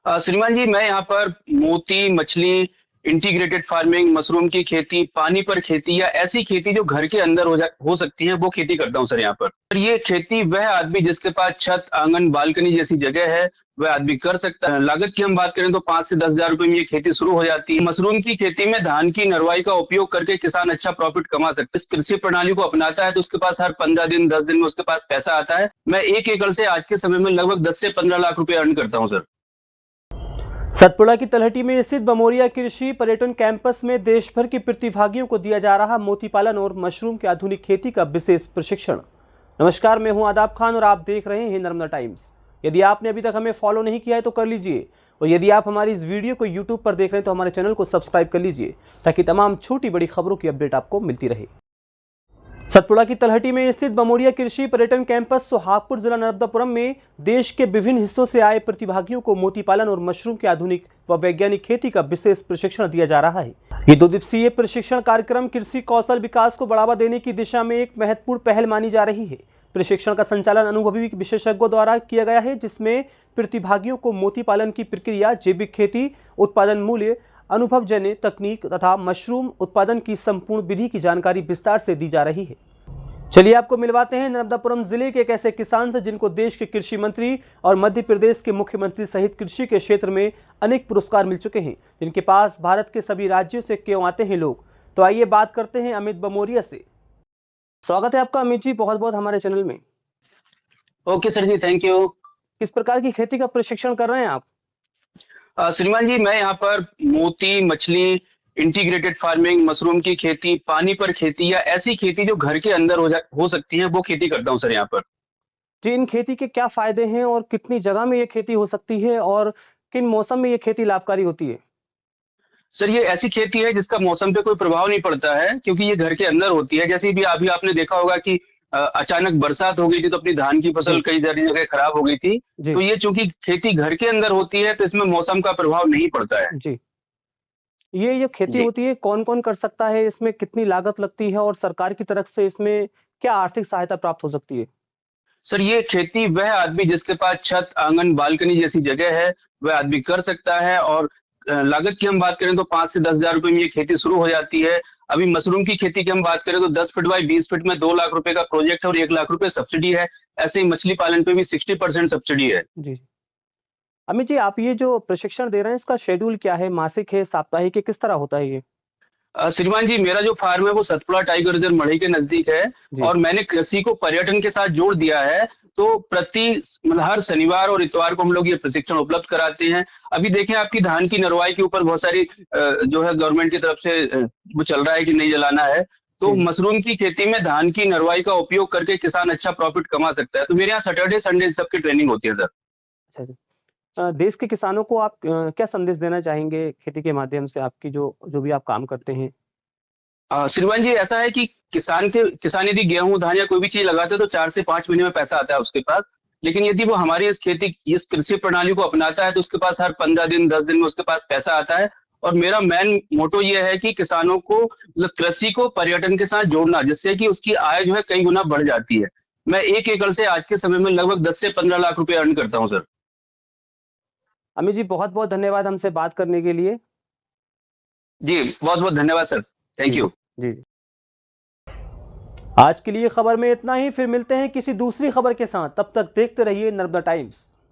श्रीमान जी, मैं यहाँ पर मोती मछली, इंटीग्रेटेड फार्मिंग, मशरूम की खेती, पानी पर खेती या ऐसी खेती जो घर के अंदर हो सकती है, वो खेती करता हूँ सर यहाँ पर। और ये खेती वह आदमी जिसके पास छत, आंगन, बालकनी जैसी जगह है, वह आदमी कर सकता है। लागत की हम बात करें तो 5 से 10 हजार रुपए में ये खेती शुरू हो जाती है। मशरूम की खेती में धान की नरवाई का उपयोग करके किसान अच्छा प्रॉफिट कमा सकते हैं। इस कृषि प्रणाली को अपनाता है तो उसके पास हर 15 दिन, 10 दिन में उसके पास पैसा आता है। मैं 1 एकड़ से आज के समय में लगभग 10 से 15 लाख रुपए अर्न करता हूँ सर। सतपुड़ा की तलहटी में स्थित बमोरिया कृषि पर्यटन कैंपस में देश भर के प्रतिभागियों को दिया जा रहा मोती पालन और मशरूम की आधुनिक खेती का विशेष प्रशिक्षण। नमस्कार, मैं हूं आदाब खान और आप देख रहे हैं नर्मदा टाइम्स। यदि आपने अभी तक हमें फॉलो नहीं किया है तो कर लीजिए, और यदि आप हमारी इस वीडियो को यूट्यूब पर देख रहे हैं तो हमारे चैनल को सब्सक्राइब कर लीजिए ताकि तमाम छोटी बड़ी खबरों की अपडेट आपको मिलती रहे। सतपुड़ा की तलहटी में स्थित बमोरिया कृषि पर्यटन कैंपस सोहागपुर जिला नर्मदापुरम में देश के विभिन्न हिस्सों से आए प्रतिभागियों को मोती पालन और मशरूम की आधुनिक व वैज्ञानिक खेती का विशेष प्रशिक्षण दिया जा रहा है। ये 2 दिवसीय प्रशिक्षण कार्यक्रम कृषि कौशल विकास को बढ़ावा देने की दिशा में एक महत्वपूर्ण पहल मानी जा रही है। प्रशिक्षण का संचालन अनुभवी विशेषज्ञों द्वारा किया गया है, जिसमें प्रतिभागियों को मोती पालन की प्रक्रिया, जैविक खेती, उत्पादन मूल्य, अनुभवजन्य तकनीक तथा मशरूम उत्पादन की संपूर्ण विधि की जानकारी विस्तार से दी जा रही है। चलिए आपको मिलवाते हैं नर्मदापुरम जिले के एक ऐसे किसान से जिनको देश के कृषि मंत्री और मध्य प्रदेश के मुख्यमंत्री सहित कृषि के क्षेत्र में अनेक पुरस्कार मिल चुके हैं, जिनके पास भारत के सभी राज्यों से क्यों आते हैं लोग। तो आइए बात करते हैं अमित बमोरिया से। स्वागत है आपका अमित जी, बहुत बहुत हमारे चैनल में। Okay sir ji, thank you. किस प्रकार की खेती का प्रशिक्षण कर रहे हैं आप? श्रीमान जी, मैं यहाँ पर मोती मछली, इंटीग्रेटेड फार्मिंग, मशरूम की खेती, पानी पर खेती या ऐसी खेती जो घर के अंदर हो सकती है, वो खेती करता हूँ सर यहाँ पर। जी, इन खेती के क्या फायदे हैं और कितनी जगह में ये खेती हो सकती है और किन मौसम में ये खेती लाभकारी होती है? सर, ये ऐसी खेती है जिसका मौसम पे कोई प्रभाव नहीं पड़ता है, क्योंकि ये घर के अंदर होती है। जैसे भी अभी आपने देखा होगा कि अचानक बरसात हो गई थी तो अपनी धान की फसल कई सारी जगह खराब हो गई थी। तो ये चूंकि खेती घर के अंदर होती है तो इसमें मौसम का प्रभाव नहीं पड़ता है। जी, ये जो खेती होती है कौन-कौन कर सकता है? इसमें कितनी लागत लगती है और सरकार की तरफ से इसमें क्या आर्थिक सहायता प्राप्त हो सकती है? सर, ये खेती वह आदमी जिसके पास छत, आंगन, बालकनी जैसी जगह है, वह आदमी कर सकता है। और लागत की हम बात करें तो 5 से 10 हजार रुपए में ये खेती शुरू हो जाती है। अभी मशरूम की खेती की हम बात करें तो 10 फीट बाय 20 फीट में 2 लाख रुपए का प्रोजेक्ट है और 1 लाख रुपए सब्सिडी है। ऐसे ही मछली पालन पे भी 60% सब्सिडी है। जी। अमित जी, आप ये जो प्रशिक्षण दे रहे हैं इसका शेड्यूल क्या है? मासिक है, साप्ताहिक है, किस तरह होता है ये? श्रीमान जी, मेरा जो फार्म है वो सतपुड़ा टाइगर रिजर्व मढ़ई के नजदीक है और मैंने कृषि को पर्यटन के साथ जोड़ दिया है। तो मतलब हर शनिवार और इतवार को हम लोग ये प्रशिक्षण उपलब्ध कराते हैं। अभी देखें, आपकी धान की नरवाई के ऊपर बहुत सारी जो है गवर्नमेंट की तरफ से वो चल रहा है कि नहीं जलाना है। तो मशरूम की खेती में धान की नरवाई का उपयोग करके किसान अच्छा प्रॉफिट कमा सकता है। तो मेरे यहाँ सैटरडे संडे सबकी ट्रेनिंग होती है सर। अच्छा जी। देश के किसानों को आप क्या संदेश देना चाहेंगे खेती के माध्यम से, आपकी जो जो भी आप काम करते हैं? श्रीमान जी, ऐसा है कि किसान यदि गेहूं, धान या कोई भी चीज लगाते हैं तो 4 से 5 महीने में पैसा आता है उसके पास। लेकिन यदि वो हमारी इस कृषि प्रणाली को अपनाता है तो उसके पास हर 15 दिन, 10 दिन में उसके पास पैसा आता है। और मेरा मेन मोटो ये है कि किसानों को मतलब कृषि को पर्यटन के साथ जोड़ना, जिससे कि उसकी आय जो है कई गुना बढ़ जाती है। मैं 1 एकड़ से आज के समय में लगभग 10 से 15 लाख रुपए अर्न करता हूँ सर। अमित जी, बहुत-बहुत धन्यवाद हमसे बात करने के लिए। जी, बहुत बहुत धन्यवाद सर। Thank you. जी। आज के लिए खबर में इतना ही, फिर मिलते हैं किसी दूसरी खबर के साथ। तब तक देखते रहिए नर्मदा टाइम्स।